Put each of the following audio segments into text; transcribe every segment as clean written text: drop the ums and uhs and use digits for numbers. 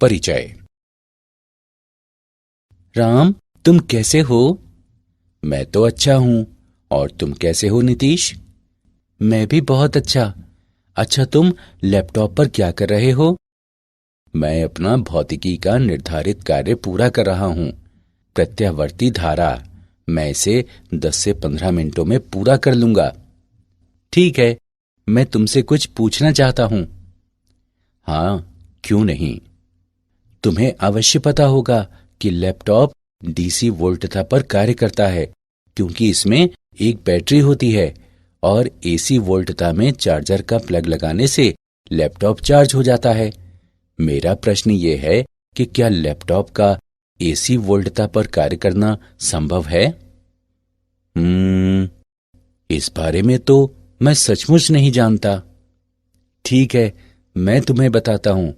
परिचय। राम, तुम कैसे हो? मैं तो अच्छा हूं। और तुम कैसे हो नीतीश? मैं भी बहुत अच्छा। अच्छा, तुम लैपटॉप पर क्या कर रहे हो? मैं अपना भौतिकी का निर्धारित कार्य पूरा कर रहा हूं, प्रत्यावर्ती धारा। मैं इसे 10 से 15 मिनटों में पूरा कर लूंगा। ठीक है, मैं तुमसे कुछ पूछना चाहता हूं। हाँ, क्यों नहीं। तुम्हें अवश्य पता होगा कि लैपटॉप डीसी वोल्टता पर कार्य करता है, क्योंकि इसमें एक बैटरी होती है और एसी वोल्टता में चार्जर का प्लग लगाने से लैपटॉप चार्ज हो जाता है। मेरा प्रश्न ये है कि क्या लैपटॉप का एसी वोल्टता पर कार्य करना संभव है? इस बारे में तो मैं सचमुच नहीं जानता। ठीक है, मैं तुम्हें बताता हूं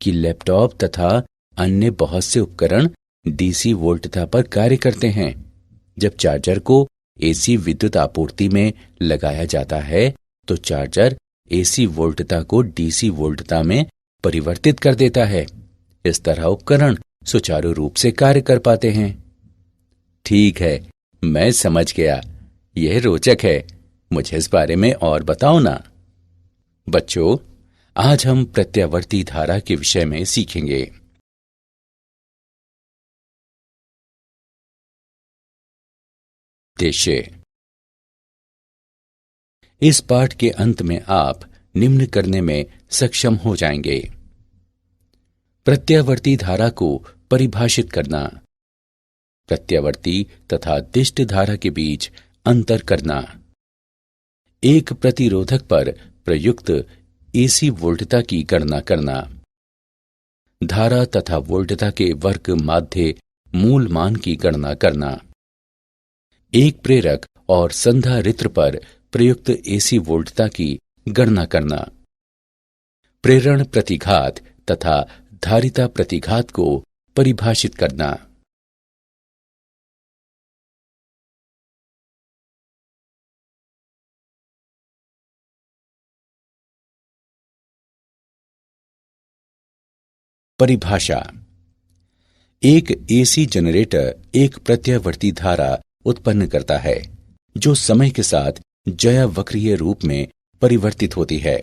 कि लैपटॉप तथा अन्य बहुत से उपकरण डीसी वोल्टता पर कार्य करते हैं। जब चार्जर को एसी विद्युत आपूर्ति में लगाया जाता है तो चार्जर एसी वोल्टता को डीसी वोल्टता में परिवर्तित कर देता है। इस तरह उपकरण सुचारू रूप से कार्य कर पाते हैं। ठीक है, मैं समझ गया। यह रोचक है। मुझे इस बारे में और बताओ ना। बच्चों, आज हम प्रत्यावर्ती धारा के विषय में सीखेंगे। उद्देश्य। इस पाठ के अंत में आप निम्न करने में सक्षम हो जाएंगे। प्रत्यावर्ती धारा को परिभाषित करना, प्रत्यावर्ती तथा दिष्ट धारा के बीच अंतर करना, एक प्रतिरोधक पर प्रयुक्त एसी वोल्टता की गणना करना, धारा तथा वोल्टता के वर्ग माध्य मूल मान की गणना करना, एक प्रेरक और संधारित्र पर प्रयुक्त एसी वोल्टता की गणना करना, प्रेरण प्रतिघात तथा धारिता प्रतिघात को परिभाषित करना। परिभाषा। एक एसी जनरेटर एक प्रत्यावर्ती धारा उत्पन्न करता है जो समय के साथ ज्यावक्रीय रूप में परिवर्तित होती है।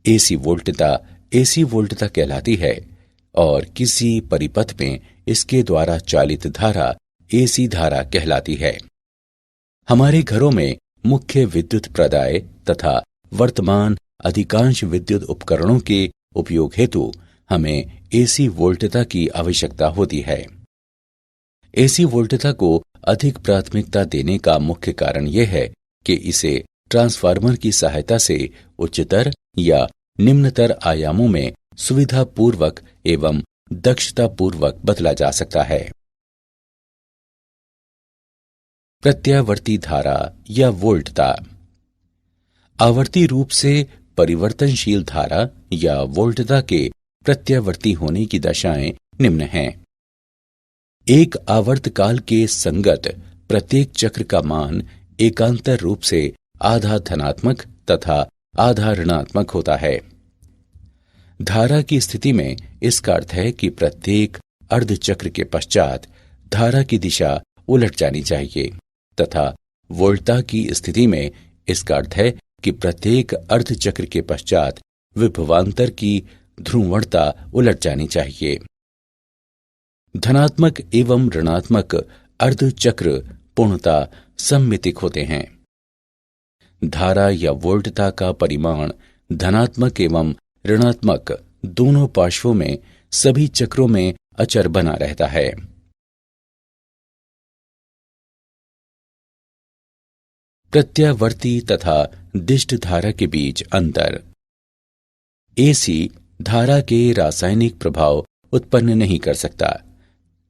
एसी वोल्टता कहलाती है और किसी परिपथ में इसके द्वारा चालित धारा एसी धारा कहलाती है। हमारे घरों में मुख्य विद्युत प्रदाय तथा वर्तमान अधिकांश विद्युत उपकरणों के उपयोग हेतु हमें एसी वोल्टता की आवश्यकता होती है। एसी वोल्टता को अधिक प्राथमिकता देने का मुख्य कारण यह है कि इसे ट्रांसफार्मर की सहायता से उच्चतर या निम्नतर आयामों में सुविधापूर्वक एवं दक्षतापूर्वक बदला जा सकता है। प्रत्यावर्ती धारा या वोल्टता। आवर्ती रूप से परिवर्तनशील धारा या वोल्टता के प्रत्यावर्ती होने की दशाएं निम्न हैं। एक आवर्तकाल के संगत प्रत्येक चक्र का मान एकांतर रूप से आधा धनात्मक तथा आधा ऋणात्मक होता है। धारा की स्थिति में इसका अर्थ है कि प्रत्येक अर्धचक्र के पश्चात धारा की दिशा उलट जानी चाहिए तथा वोल्टता की स्थिति में इसका अर्थ है कि प्रत्येक अर्धचक्र के पश्चात विभवांतर की ध्रुवणता उलट जानी चाहिए। धनात्मक एवं ऋणात्मक अर्धचक्र पूर्णतः सममितिक होते हैं। धारा या वोल्टता का परिमाण धनात्मक एवं ऋणात्मक दोनों पार्श्वों में सभी चक्रों में अचर बना रहता है। प्रत्यावर्ती तथा दिष्ट धारा के बीच अंतर। एसी धारा के रासायनिक प्रभाव उत्पन्न नहीं कर सकता,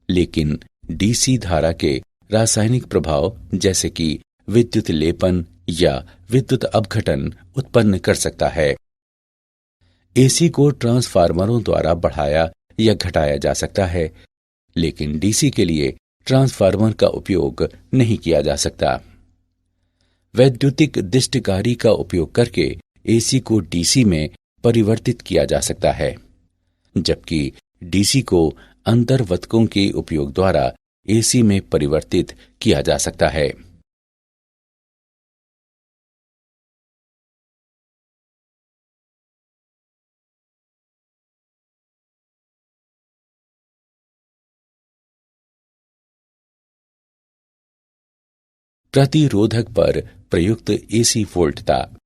लेकिन डीसी धारा के रासायनिक प्रभाव जैसे कि विद्युत लेपन या विद्युत अपघटन उत्पन्न कर सकता है। एसी को ट्रांसफार्मरों द्वारा बढ़ाया या घटाया जा सकता है, लेकिन डीसी के लिए ट्रांसफार्मर का उपयोग नहीं किया जा सकता। वैद्युतिक दिष्टकारी का उपयोग करके एसी को डीसी में परिवर्तित किया जा सकता है, जबकि डीसी को अंतर्वतकों के उपयोग द्वारा एसी में परिवर्तित किया जा सकता है। प्रतिरोधक पर प्रयुक्त एसी वोल्टता।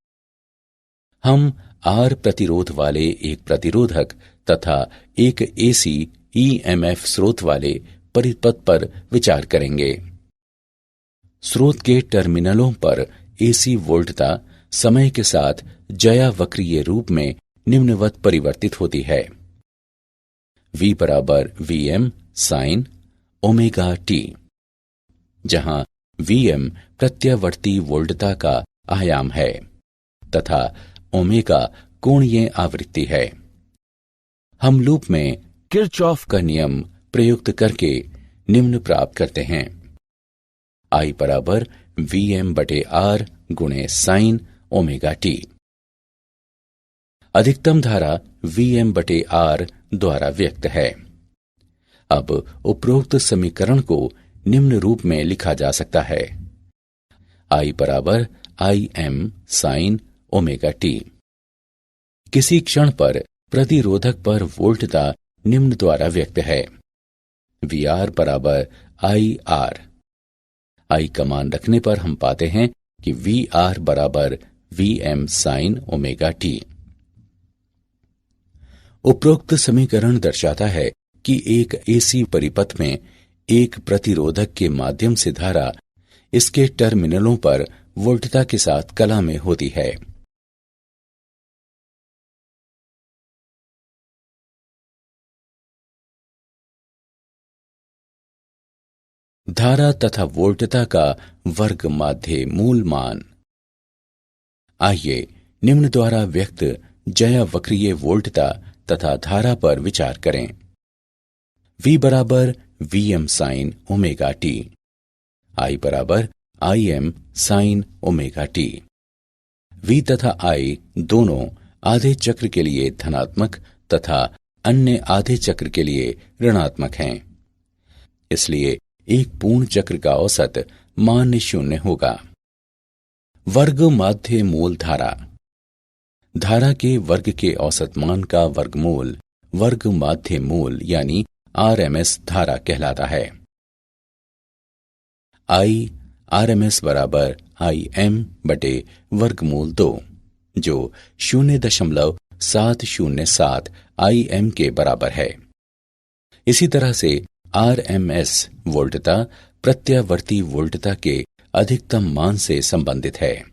हम आर प्रतिरोध वाले एक प्रतिरोधक तथा एक एसी ईएमएफ स्रोत वाले परिपथ पर विचार करेंगे। स्रोत के टर्मिनलों पर एसी वोल्टता समय के साथ ज्यावक्रीय रूप में निम्नवत परिवर्तित होती है। V बराबर Vm साइन ओमेगा टी, जहां Vm प्रत्यावर्ती वोल्टता का आयाम है तथा ओमेगा कोणीय आवृत्ति है। हम लूप में किरचॉफ का नियम प्रयुक्त करके निम्न प्राप्त करते हैं। I बराबर Vm बटे R गुणे साइन ओमेगा टी। अधिकतम धारा Vm बटे R द्वारा व्यक्त है। अब उपरोक्त समीकरण को निम्न रूप में लिखा जा सकता है। I बराबर Im साइन ओमेगा टी। किसी क्षण पर प्रतिरोधक पर वोल्टता निम्न द्वारा व्यक्त है। VR बराबर IR। I का मान रखने पर हम पाते हैं कि VR बराबर Vm साइन ओमेगा टी। उपरोक्त समीकरण दर्शाता है कि एक एसी परिपथ में एक प्रतिरोधक के माध्यम से धारा इसके टर्मिनलों पर वोल्टता के साथ कला में होती है। धारा तथा वोल्टता का वर्ग माध्य मूल मान। आइए निम्न द्वारा व्यक्त ज्यावक्रीय वोल्टता तथा धारा पर विचार करें। V बराबर Vm sine omega T. I बराबर Im sine omega T. V तथा I दोनों आधे चक्र के लिए धनात्मक तथा अन्य आधे चक्र के लिए ऋणात्मक हैं। इसलिए एक पूर्ण चक्र का औसत मान 0 होगा। वर्ग माध्य मूल धारा। धारा के वर्ग के औसत मान का वर्गमूल वर्ग माध्य मूल यानी RMS धारा कहलाता है। I RMS बराबर Im बटे वर्गमूल 2, जो 0.707 Im के बराबर है। इसी तरह से RMS वोल्टता प्रत्यावर्ती वोल्टता के अधिकतम मान से संबंधित है।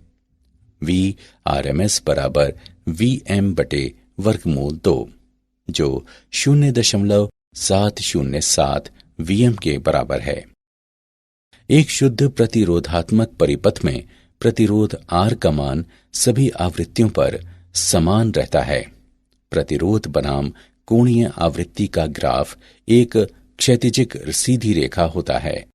V RMS बराबर Vm बटे वर्गमूल 2, जो 0.707 Vm के बराबर है। एक शुद्ध प्रतिरोधात्मक परिपथ में प्रतिरोध R का मान सभी आवृत्तियों पर समान रहता है। प्रतिरोध बनाम कोणीय आवृत्ति का ग्राफ एक क्षैतिजिक सीधी रेखा होता है।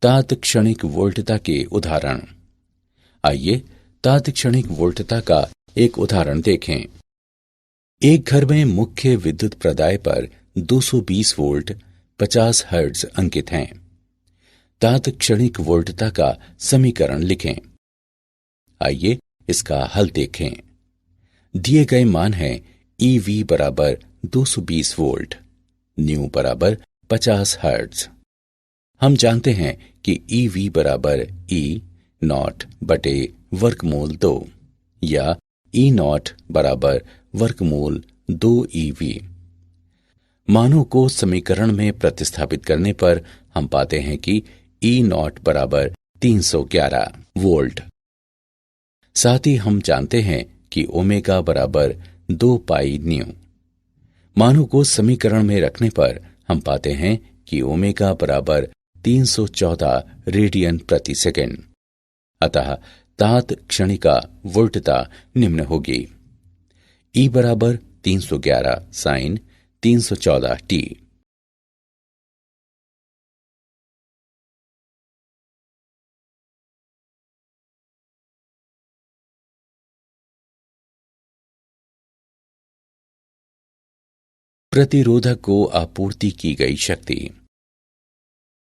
तात्क्षणिक वोल्टता के उदाहरण। आइए तात्क्षणिक वोल्टता का एक उदाहरण देखें। एक घर में मुख्य विद्युत प्रदाय पर 220 वोल्ट 50 हर्ट्ज अंकित हैं। तात्क्षणिक वोल्टता का समीकरण लिखें। आइए इसका हल देखें। दिए गए मान है EV बराबर 220 वोल्ट, न्यू बराबर 50 हर्ट्ज। हम जानते हैं कि EV बराबर E नॉट बटे वर्गमूल 2 या E नॉट बराबर वर्गमूल 2EV। मानों को समीकरण में प्रतिस्थापित करने पर हम पाते हैं कि E नॉट बराबर 311 वोल्ट। साथ ही हम जानते हैं कि ओमेगा बराबर 2 पाई न्यू। मानों को समीकरण में रखने पर हम पाते हैं कि ओमेगा बराबर 314 रेडियन प्रति सेकंड। अतः तात्क्षणिका वोल्टता निम्न होगी। E बराबर 311 साइन 314 टी। प्रतिरोधक को आपूर्ति की गई शक्ति।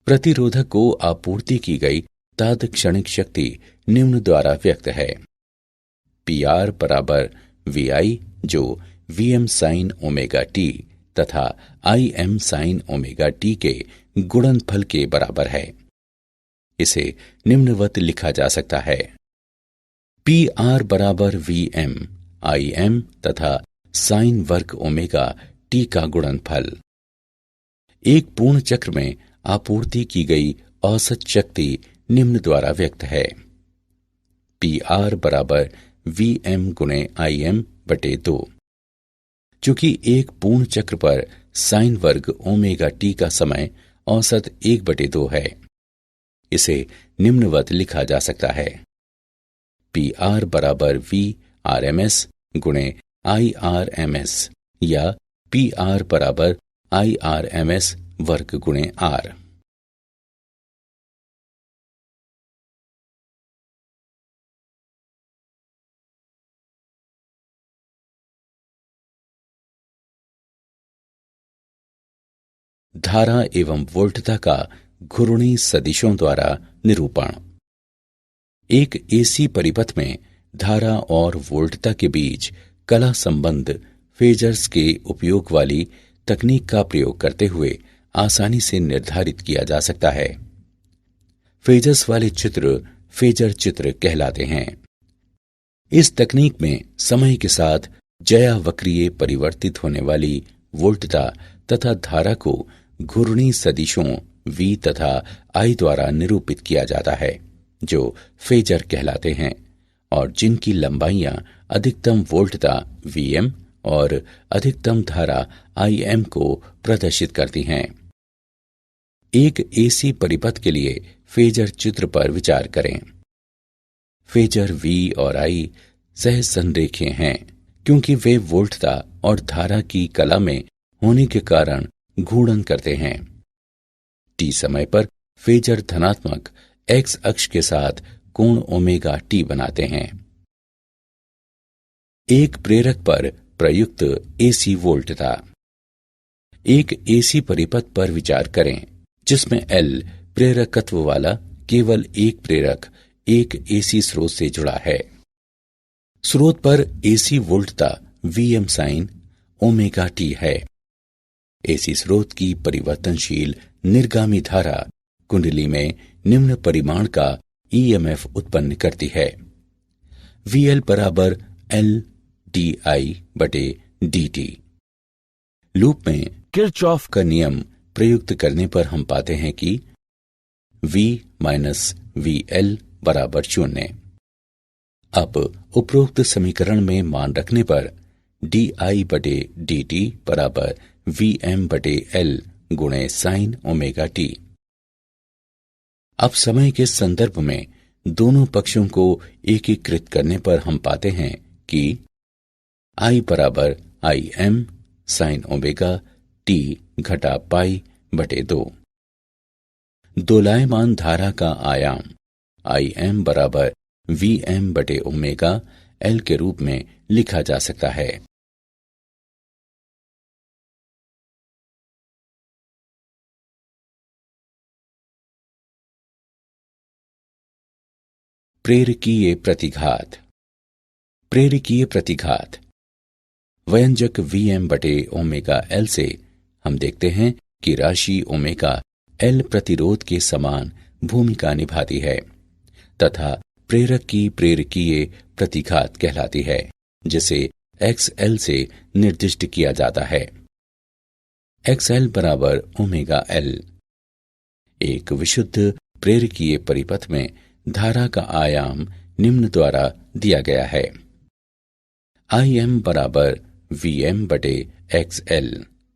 प्रतिरोधक को आपूर्ति की गई तात्क्षणिक शक्ति निम्न द्वारा व्यक्त है। PR बराबर VI, जो VM साइन ओमेगा टी तथा IM साइन ओमेगा टी के गुणनफल के बराबर है। इसे निम्नवत लिखा जा सकता है। PR बराबर VM IM तथा साइन वर्ग ओमेगा टी का गुणनफल। एक पूर्ण चक्र में आपूर्ति की गई औसत शक्ति निम्न द्वारा व्यक्त है। PR बराबर VM गुणे IM बटे 2। चूंकि एक पूर्ण चक्र पर साइन वर्ग ओमेगा टी का समय औसत 1/2 है, इसे निम्नवत लिखा जा सकता है। PR बराबर VRMS गुणे IRMS या PR बराबर IRMS वर्ग गुणे R। धारा एवं वोल्टता का घूर्णी सदिशों द्वारा निरूपण। एक AC परिपथ में धारा और वोल्टता के बीच कला संबंध फेजर्स के उपयोग वाली तकनीक का प्रयोग करते हुए आसानी से निर्धारित किया जा सकता है। फेजर्स वाले चित्र फेजर चित्र कहलाते हैं। इस तकनीक में समय के साथ ज्यावक्रीय परिवर्तित होने वाली वोल्टता तथा धारा को घूर्णी सदिशों V तथा I द्वारा निरूपित किया जाता है, जो फेजर कहलाते हैं और जिनकी लंबाइयां अधिकतम वोल्टता VM और अधिकतम धारा IM को प्रदर्शित करती हैं। एक AC परिपथ के लिए फेजर चित्र पर विचार करें। फेजर V और I सहज संरेखीय हैं, क्योंकि वे वोल्टता और धारा की कला में होने के कारण घूर्णन करते हैं। T समय पर फेजर धनात्मक X अक्ष के साथ कोण ओमेगा T बनाते हैं। एक प्रेरक पर प्रयुक्त AC वोल्टता। एक AC परिपथ पर विचार करें जिसमें L प्रेरकत्व वाला केवल एक प्रेरक एक AC स्रोत से जुड़ा है। स्रोत पर AC वोल्टता VM sine omega T है। AC स्रोत की परिवर्तनशील निर्गामी धारा कुंडली में निम्न परिमाण का EMF उत्पन्न करती है। VL बराबर L DI बटे DT। लूप में किरचॉफ का नियम प्रयुक्त करने पर हम पाते हैं कि V माइनस VL बराबर 0। अब उपरोक्त समीकरण में मान रखने पर DI बटे DT बराबर VM बटे L गुणे साइन ओमेगा T। अब समय के संदर्भ में दोनों पक्षों को एकीकृत करने पर हम पाते हैं कि I बराबर IM साइन ओमेगा T घटा पाई बटे 2। दोलायमान धारा का आयाम IM बराबर VM बटे ओमेगा L के रूप में लिखा जा सकता है। प्रेरकीय प्रतिघात। प्रेरकीय प्रतिघात व्यंजक VM बटे ओमेगा L से हम देखते हैं कि राशि ओमेगा L प्रतिरोध के समान भूमिका निभाती है तथा प्रेरक की प्रेरकीय प्रतिघात कहलाती है, जिसे XL से निर्दिष्ट किया जाता है। XL बराबर ओमेगा L। एक विशुद्ध प्रेरकीय परिपथ में धारा का आयाम निम्न द्वारा दिया गया है। IM बराबर VM बटे XL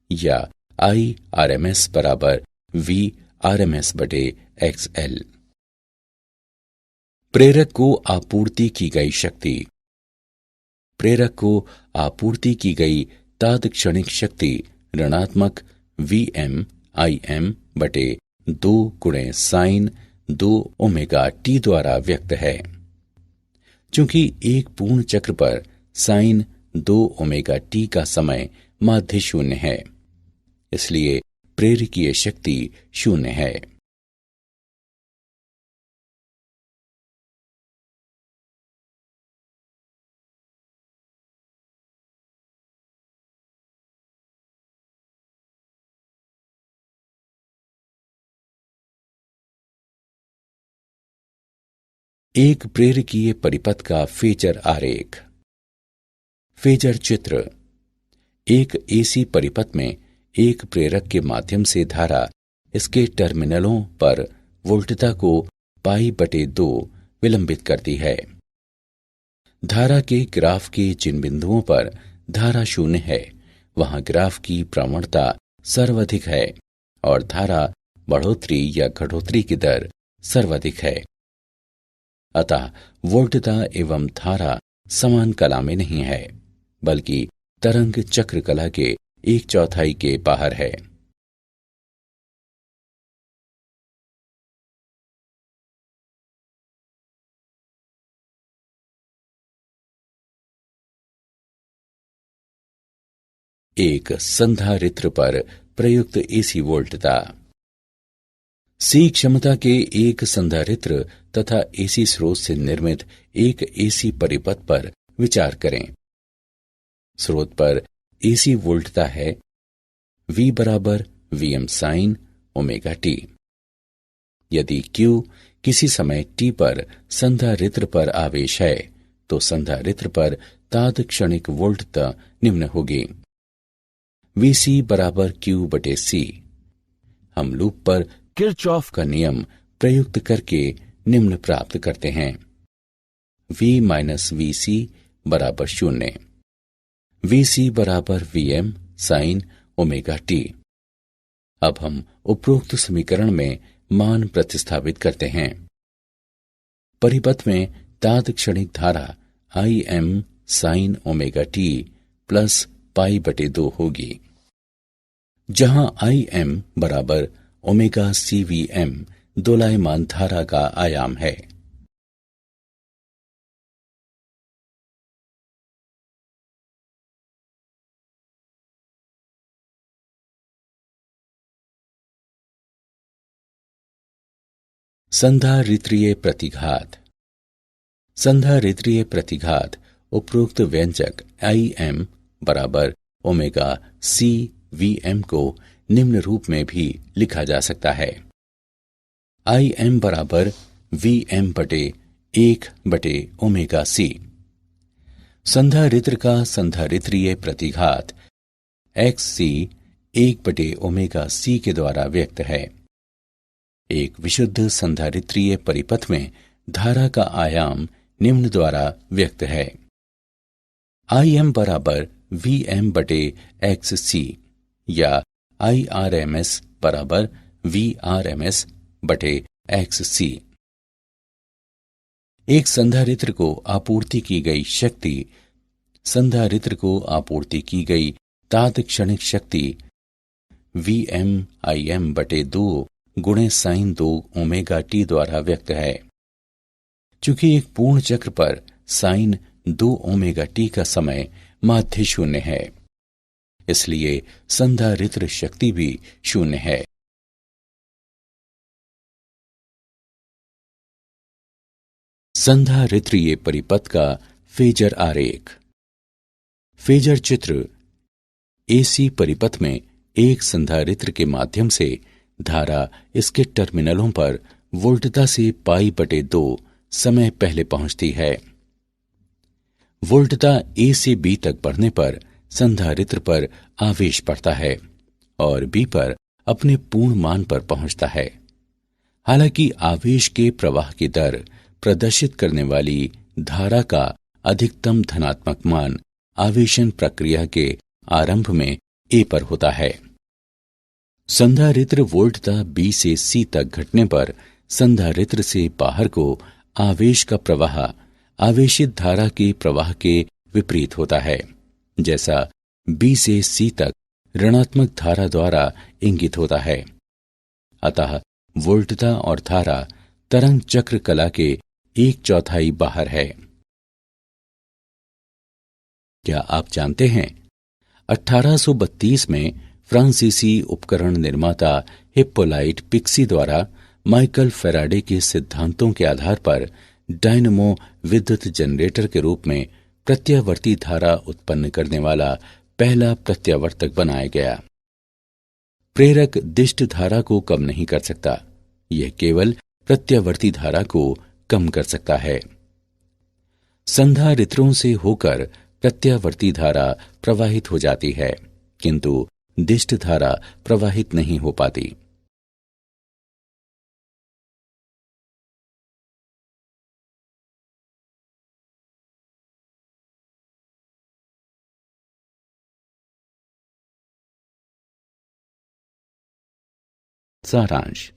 या IRMS बराबर VRMS बटे XL। प्रेरक को आपूर्ति की गई शक्ति। प्रेरक को आपूर्ति की गई तात्क्षणिक शक्ति ऋणात्मक VM IM बटे 2 गुणे साइन 2 ओमेगा T द्वारा व्यक्त है। चूंकि एक पूर्ण चक्र पर साइन 2 ओमेगा T का समय माध्य शून्य है, इसलिए प्रेरकीय शक्ति शून्य है। एक प्रेरकीय परिपथ का फेजर आरेख। फेजर चित्र। एक एसी परिपथ में एक प्रेरक के माध्यम से धारा इसके टर्मिनलों पर वोल्टता को π/2 विलंबित करती है। धारा के ग्राफ के जिन बिंदुओं पर धारा शून्य है वहां ग्राफ की प्रवणता सर्वाधिक है और धारा बढ़ोतरी या घटोतरी की दर सर्वाधिक है। अतः वोल्टता एवं धारा समान कला में नहीं है, बल्कि तरंग चक्र कला के 1/4 के बाहर है। एक संधारित्र पर प्रयुक्त एसी वोल्टता। सी क्षमता के एक संधारित्र तथा एसी स्रोत से निर्मित एक एसी परिपथ पर विचार करें। स्रोत पर एसी वोल्टता है V बराबर Vm sin ओमेगा t। यदि Q किसी समय t पर संधारित्र पर आवेश है तो संधारित्र पर तात्क्षणिक वोल्टता निम्न होगी Vc बराबर Q/C। हम लूप पर किरचॉफ का नियम प्रयुक्त करके निम्न प्राप्त करते हैं। V माइनस Vc बराबर 0। Vc बराबर Vm sin ओमेगा t। अब हम उपरोक्त समीकरण में मान प्रतिस्थापित करते हैं। परिपथ में तात्क्षणिक धारा Im sin omega t plus π/2 होगी, जहां Im बराबर ओमेगा CVm दोलायमान धारा का आयाम है। संधारित्रीय प्रतिघात। संधारित्रीय प्रतिघात उपरोक्त व्यंजक Im बराबर ओमेगा CVm को निम्न रूप में भी लिखा जा सकता है। Im बराबर Vm/1/ओमेगा C। संधारित्र का संधारित्रीय प्रतिघात XC 1/ओमेगा C के द्वारा व्यक्त है। एक विशुद्ध संधारित्रीय परिपथ में धारा का आयाम निम्न द्वारा व्यक्त है। Im बराबर Vm/XC या IRMS बराबर VRMS/XC। एक संधारित्र को आपूर्ति की गई शक्ति संधारित्र को आपूर्ति की गई तात्क्षणिक शक्ति Vm/Im/2 गुणे sin 2 ओमेगा t द्वारा व्यक्त है। चूंकि एक पूर्ण चक्र पर sin 2 ओमेगा t का समय माध्य शून्य है, इसलिए संधारित्र शक्ति भी शून्य है। संधारित्रीय परिपथ का फेजर आरेख। फेजर चित्र। एसी परिपथ में एक संधारित्र के माध्यम से धारा इसके टर्मिनलों पर वोल्टता से π/2 समय पहले पहुंचती है। वोल्टता A से B तक बढ़ने पर संधारित्र पर आवेश पड़ता है और B पर अपने पूर्ण मान पर पहुंचता है। हालांकि आवेश के प्रवाह की दर प्रदर्शित करने वाली धारा का अधिकतम धनात्मक मान आवेशन प्रक्रिया के आरंभ में A पर होता है। संधारित्र वोल्टता B से C तक घटने पर संधारित्र से बाहर को आवेश का प्रवाह आवेशित धारा के प्रवाह के विपरीत होता है, जैसा B से C तक ऋणात्मक धारा द्वारा इंगित होता है। अतः वोल्टता और धारा तरंग चक्र कला के 1/4 बाहर है। क्या आप जानते हैं 1832 में फ्रांसीसी उपकरण निर्माता हिप्पोलाइट पिक्सी द्वारा माइकल फैराडे के सिद्धांतों के आधार पर डायनमो विद्युत जनरेटर के रूप में प्रत्यावर्ती धारा उत्पन्न करने वाला पहला प्रत्यावर्तक बनाया गया। प्रेरक दिष्ट धारा को कम नहीं कर सकता, यह केवल प्रत्यावर्ती धारा को कम कर सकता है। संधारित्रों से होकर प्रत्यावर्ती धारा प्रवाहित हो जाती है, किंतु दिष्ट धारा प्रवाहित नहीं हो पाती। सारांश।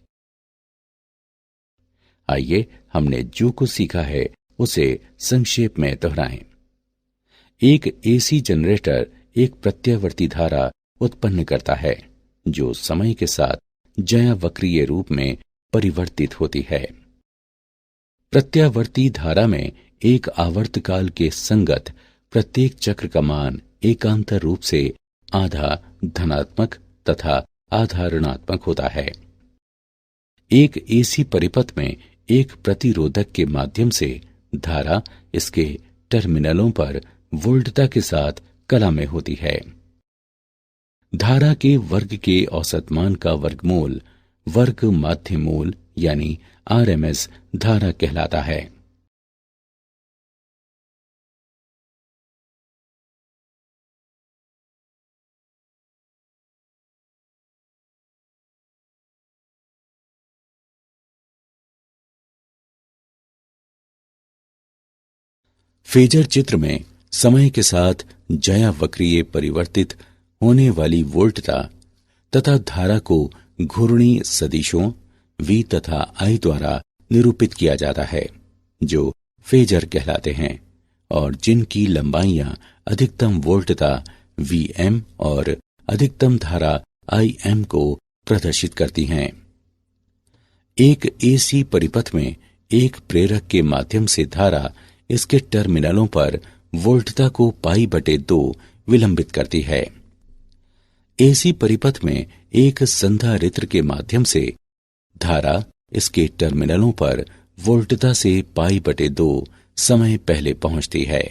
आइए हमने जो कुछ सीखा है उसे संक्षेप में दोहराएं। एक एसी जनरेटर एक प्रत्यावर्ती धारा उत्पन्न करता है जो समय के साथ ज्यावक्रीय रूप में परिवर्तित होती है। प्रत्यावर्ती धारा में एक आवर्तकाल के संगत प्रत्येक चक्र का मान एकांतर रूप से आधा धनात्मक तथा आधा ऋणात्मक होता है। एक एसी परिपथ में एक प्रतिरोधक के माध्यम से धारा इसके टर्मिनलों पर वोल्टता के साथ कला में होती है। धारा के वर्ग के औसत मान का वर्गमूल वर्ग माध्य मूल यानी आरएमएस धारा कहलाता है। फेजर चित्र में समय के साथ ज्यावक्रीय परिवर्तित होने वाली वोल्टता तथा धारा को घूर्णी सदिशों V तथा I द्वारा निरूपित किया जाता है, जो फेजर कहलाते हैं और जिनकी लंबाइयां अधिकतम वोल्टता Vm और अधिकतम धारा Im को प्रदर्शित करती हैं। एक एसी परिपथ में एक प्रेरक के माध्यम से धारा इसके टर्मिनलों पर वोल्टता को π/2 विलंबित करती है। एसी परिपथ में एक संधारित्र के माध्यम से धारा इसके टर्मिनलों पर वोल्टता से π/2 समय पहले पहुंचती है।